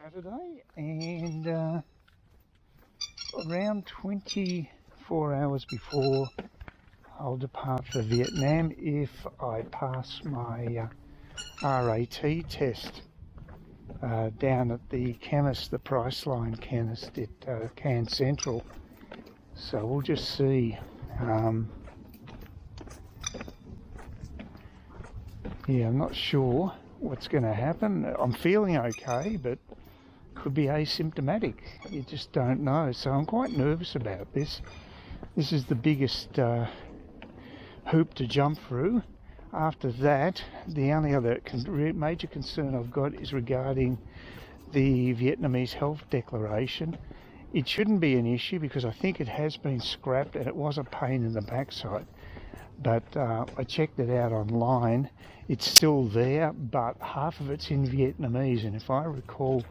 Saturday, and around 24 hours before I'll depart for Vietnam, if I pass my RAT test down at the chemist, the Priceline chemist at Cairns Central. So we'll just see. Yeah, I'm not sure what's going to happen. I'm feeling okay, but could be asymptomatic. You just don't know. So I'm quite nervous about this. This is the biggest hoop to jump through. After that, the only other major concern I've got is regarding the Vietnamese health declaration. It shouldn't be an issue because I think it has been scrapped and it was a pain in the backside. But I checked it out online. It's still there, but half of it's in Vietnamese, and if I recall,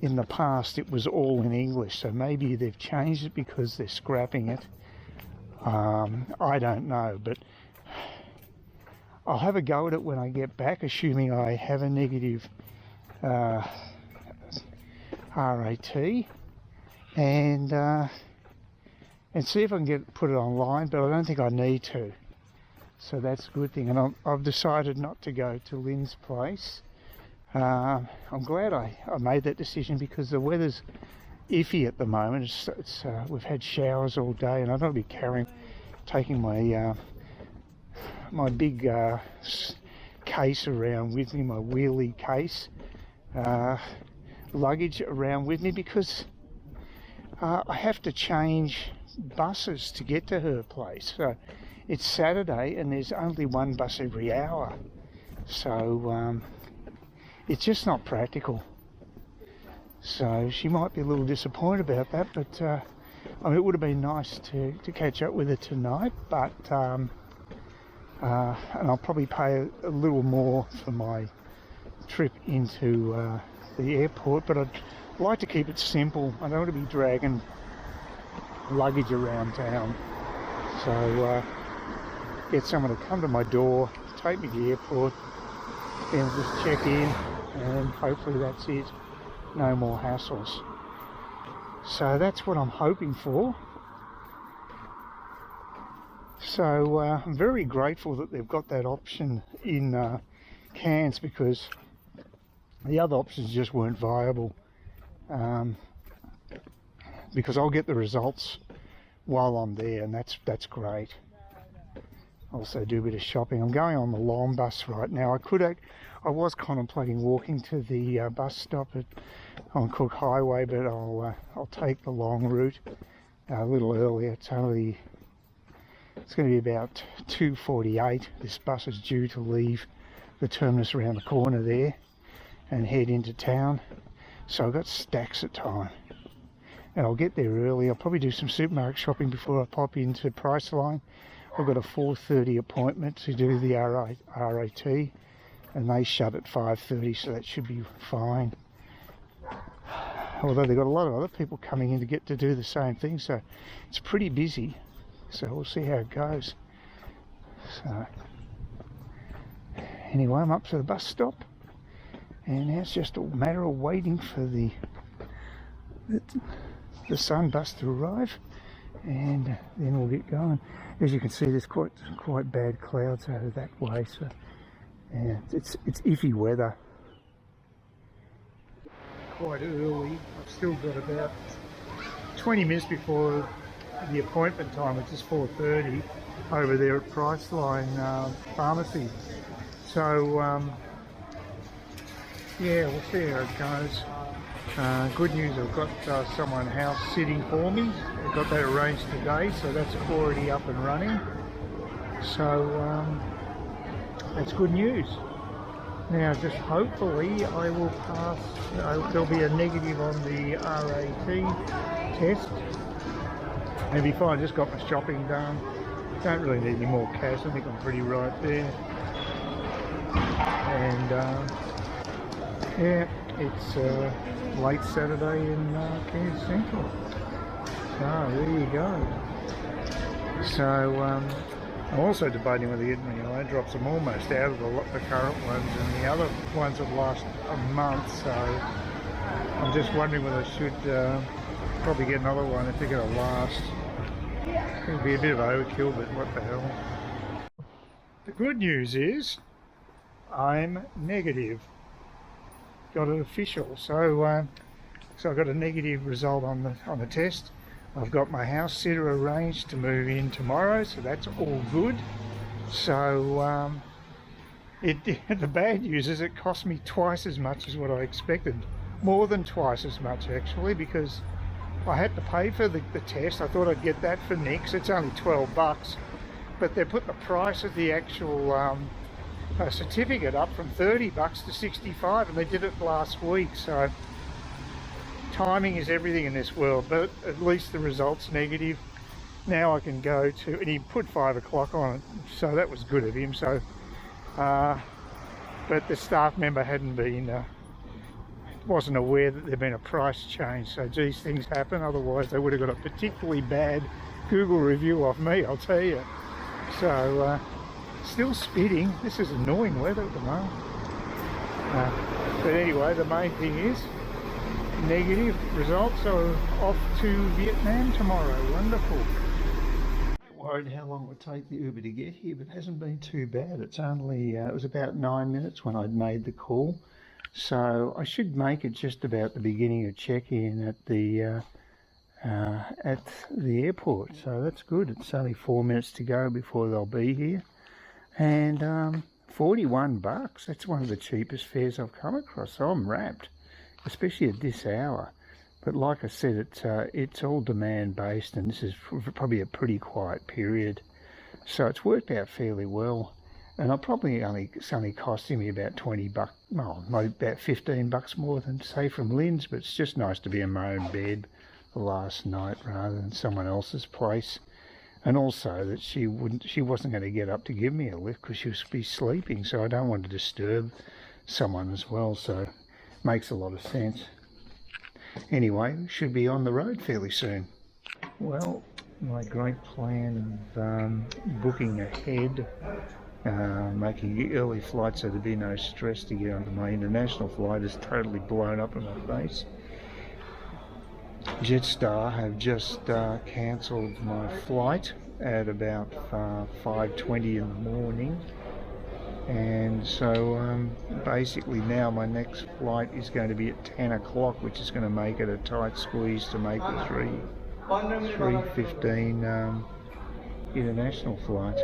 in the past it was all in English, so maybe they've changed it because they're scrapping it. I don't know, but I'll have a go at it when I get back, assuming I have a negative RAT, and see if I can put it online, but I don't think I need to. So that's a good thing, and I've decided not to go to Lynn's place. I'm glad I made that decision because the weather's iffy at the moment. We've had showers all day, and I don't want to be taking my my big case around with me, my wheelie case, luggage around with me, because I have to change buses to get to her place. So it's Saturday and there's only one bus every hour, so it's just not practical. So she might be a little disappointed about that, but I mean, it would have been nice to catch up with her tonight, but and I'll probably pay a little more for my trip into the airport, but I'd like to keep it simple. I don't want to be dragging luggage around town, so get someone to come to my door, take me to the airport, then just check in, and hopefully that's it. No more hassles. So that's what I'm hoping for. So I'm very grateful that they've got that option in Cairns, because the other options just weren't viable. Because I'll get the results while I'm there, and that's great. Also do a bit of shopping. I'm going on the long bus right now. I was contemplating walking to the bus stop on Cook Highway, but I'll take the long route a little earlier. It's going to be about 2:48. This bus is due to leave the terminus around the corner there and head into town. So I've got stacks of time, and I'll get there early. I'll probably do some supermarket shopping before I pop into Priceline. I've got a 4:30 appointment to do the RAT, and they shut at 5:30, so that should be fine. Although they've got a lot of other people coming in to do the same thing, so it's pretty busy. So we'll see how it goes. So anyway, I'm up to the bus stop, and now it's just a matter of waiting for the Sun bus to arrive, and then we'll get going. As you can see, there's quite bad clouds over that way, so yeah, it's iffy weather. Quite early. I've still got about 20 minutes before the appointment time, which is 4:30 over there at Priceline Pharmacy. So yeah, we'll see how it goes. Good news, I've got someone house sitting for me. I've got that arranged today, so that's already up and running. So that's good news. Now, just hopefully I will pass. There'll be a negative on the RAT test, and be fine. Just got my shopping done. Don't really need any more cash. I think I'm pretty right there. And yeah, it's late Saturday in Cairns Central. So there you go. So I'm also debating whether to get my eye drops. I'm almost out of the current ones, and the other ones have lasted a month, so I'm just wondering whether I should probably get another one if they're going to last. It'll be a bit of overkill, but what the hell. The good news is I'm negative. Got it official. So I got a negative result on the test. I've got my house sitter arranged to move in tomorrow, so that's all good. So the bad news is it cost me twice as much as what I expected. More than twice as much actually, because I had to pay for the test. I thought I'd get that for Nick's. It's only $12, but they put the price of the actual certificate up from $30 to $65, and they did it last week. So timing is everything in this world, but at least the result's negative. Now I can go to, and he put 5 o'clock on it, so that was good of him. So, but the staff member wasn't aware that there'd been a price change. So these things happen, otherwise they would have got a particularly bad Google review off me, I'll tell you. So still spitting. This is annoying weather at the moment. But anyway, the main thing is negative results. So off to Vietnam tomorrow. Wonderful. Worried how long it would take the Uber to get here, but it hasn't been too bad. It's only it was about 9 minutes when I'd made the call. So I should make it just about the beginning of check-in at the airport. So that's good. It's only 4 minutes to go before they'll be here. And $41, that's one of the cheapest fares I've come across. So I'm wrapped, especially at this hour. But like I said, it's all demand based, and this is probably a pretty quiet period. So it's worked out fairly well. And it's only costing me about $20, well, maybe about $15 more than say from Lynn's, but it's just nice to be in my own bed the last night rather than someone else's place. And also that she wasn't going to get up to give me a lift because she would be sleeping, so I don't want to disturb someone as well, so it makes a lot of sense. Anyway, should be on the road fairly soon. Well, my great plan of booking ahead, making early flights so there'd be no stress to get onto my international flight is totally blown up in my face. Jetstar have just cancelled my flight at about 5:20 in the morning, and so basically now my next flight is going to be at 10 o'clock, which is going to make it a tight squeeze to make the 3:15 international flight.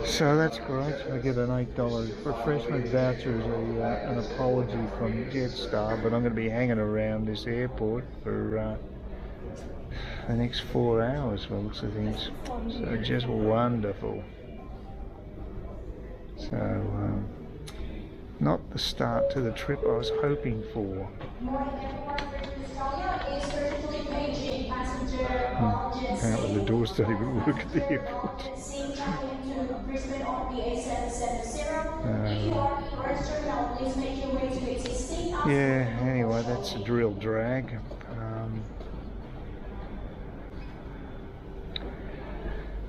So that's great. I get an $8 refreshment voucher as an apology from Jetstar, but I'm going to be hanging around this airport for the next 4 hours by the looks of things. So just wonderful. So not the start to the trip I was hoping for. Apparently the doors don't even work at the airport. Yeah, anyway, that's a drill drag.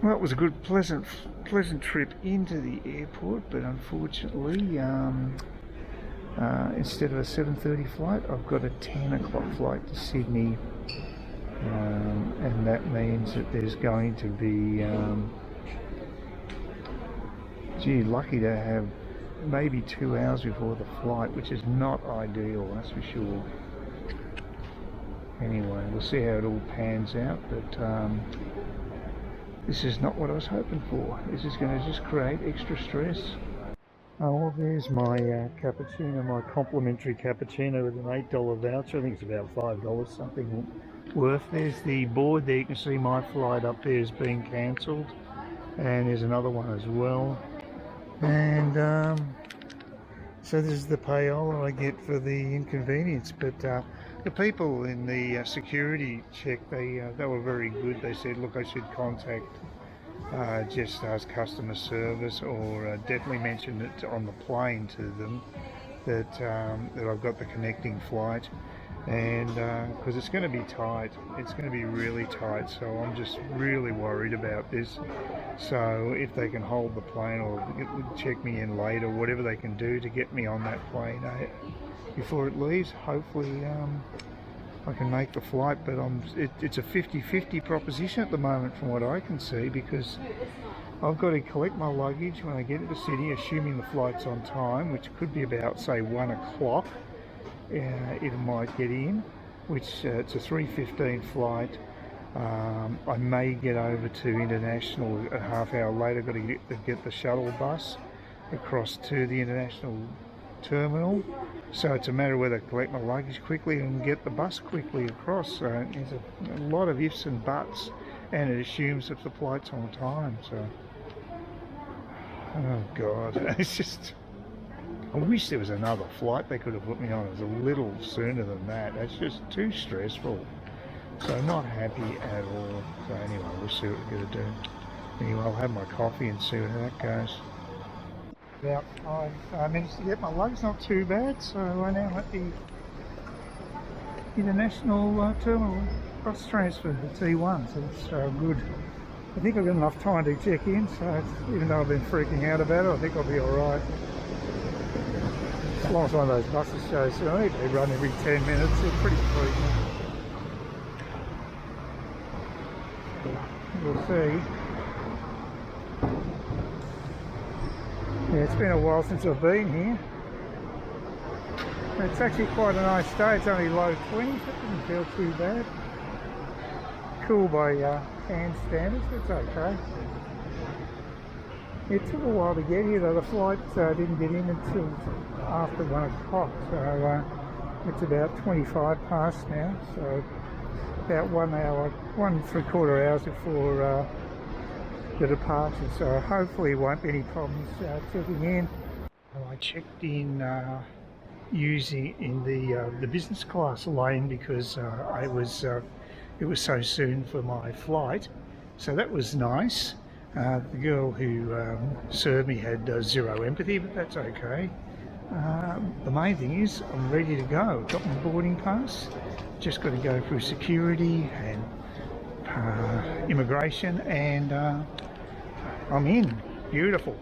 Well, it was a good, pleasant trip into the airport, but unfortunately, instead of a 7:30 flight, I've got a 10 o'clock flight to Sydney, and that means that there's going to be, lucky to have maybe 2 hours before the flight, which is not ideal, that's for sure. Anyway, we'll see how it all pans out, but this is not what I was hoping for. This is going to just create extra stress. Oh, well, there's my cappuccino, my complimentary cappuccino with an $8 voucher. I think it's about $5 something worth. There's the board there. You can see my flight up there is being cancelled, and there's another one as well. And so this is the payola I get for the inconvenience. But the people in the security check, they were very good. They said, look, I should contact Jetstar's customer service, or definitely mention it on the plane to them that I've got the connecting flight. and because it's going to be tight, it's going to be really tight, so I'm just really worried about this. So if they can hold the plane or check me in later, whatever they can do to get me on that plane before it leaves, hopefully I can make the flight. But it's a 50-50 proposition at the moment from what I can see, because I've got to collect my luggage when I get into Sydney, assuming the flight's on time, which could be about, say, 1 o'clock. It might get in, which it's a 3:15 flight. I may get over to International a half hour later. Got to get the shuttle bus across to the International terminal. So it's a matter of whether I collect my luggage quickly and get the bus quickly across. So there's a lot of ifs and buts, and it assumes that the flight's on time. So, oh God, it's just, I wish there was another flight they could have put me on. It was a little sooner than that. It's just too stressful. So not happy at all. So anyway, we'll see what we're going to do. Anyway, I'll have my coffee and see how that goes. Yeah, I managed to get my luggage, not too bad. So I'm now at the International Terminal bus transfer, the T1, so it's good. I think I've got enough time to check in, so even though I've been freaking out about it, I think I'll be alright. As long as one of those buses shows, I think they run every 10 minutes, they're pretty freaking. We'll see. Yeah, it's been a while since I've been here. It's actually quite a nice day. It's only low 20s. It doesn't feel too bad. Cool by Cairns standards. It's okay. It took a while to get here though. The flight didn't get in until after 1 o'clock. So it's about 25 past now. So about 1 hour, 1¾ hours before the departure. So hopefully won't be any problems checking in. Well, I checked in using in the business class lane because it was so soon for my flight, so that was nice. The girl who served me had zero empathy, but that's okay. The main thing is I'm ready to go. Got my boarding pass, just got to go through security and immigration, and I'm in. Beautiful.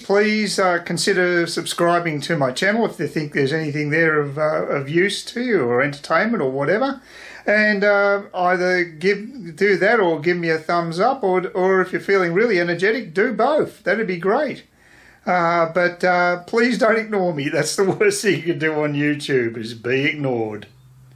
Please consider subscribing to my channel if you think there's anything there of use to you or entertainment or whatever, and either do that or give me a thumbs up, or if you're feeling really energetic, do both. That'd be great. But please don't ignore me. That's the worst thing you can do on YouTube, is be ignored.